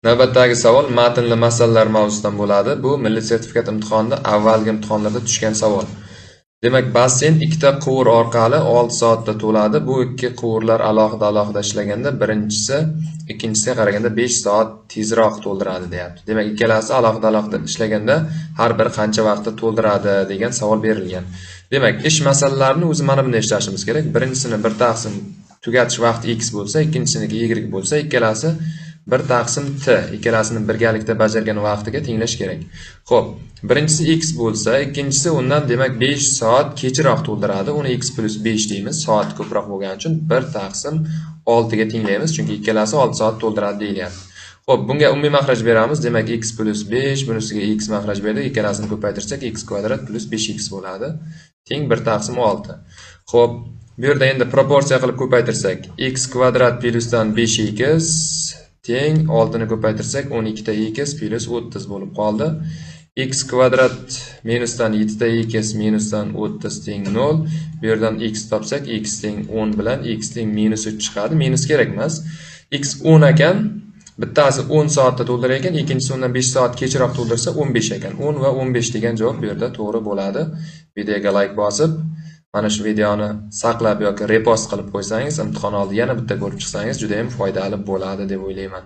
Navbatdagi savol matnli masalalar mavzusidan bo'ladi. Bu milliy sertifikat imtihonida avvalgi imtihonlarda tushgan savol. Demak, basseyn ikkita quvur orqali 6 soatda to'ladi. Bu ikki quvurlar alohida ishlaganda birinchisi ikkinchisiga qaraganda 5 soat tezroq to'ldiradi deyapti. Demak, ikkalasi alohida ishlaganda har bir qancha vaqtda to'ldiradi degan savol berilgan. Demak, ish masalalarini o'zi mana bunday ishlashimiz kerak. Birinchisini 1 taqsim tugatish vaqti x bo'lsa, ikkinchisiniki y bo'lsa, ikkalasi 1 taqsim t ikkalasini birgalikda bajargan vaqtiga tenglash kerak. Xo'p, birinchisi x bo'lsa, ikkinchisi undan demak 5 soat kechroq to'ldiradi. Uni x plus 5 deymiz, soat ko'proq bo'lgani uchun 1 taqsim 6 ga tenglaymiz, chunki ikkalasi 6 soat to'ldiradi deyilyapti. Xo'p, bunga umumiy makhraj beramiz. Demak, x plus 5, bunisiga x makhraj berdik. Ikkalasini ko'paytirsak x kvadrat plus 5x bo'ladi. Teng 1 taqsim 6. Xo'p, bu yerda endi proporsiya qilib ko'paytirsak, x kvadrat plyusdan 5x teng 6 ni ko'paytirsak 12 ta x plus 30 bo'lib qoldi. X kvadrat minusdan 7 ta x minusdan 30 teng 0. Bu yerdan x topsak x teng 10 bilan x teng minus 3 chiqadi. Minus kerak emas. X 10 ekan. Bittasi 10 soatda to'ldirar ekan, ikkinchisi undan 5 soat kechroq to'ldirsa 15 ekan. 10 va 15 degan javob bu yerda to'g'ri bo'ladi. Videoga like bosib, mana shu videoni saqlab yoki repost qilib qo'ysangiz, imtihon oldi yana bitta ko'rib chiqsangiz juda ham foydali bo'ladi deb o'ylayman.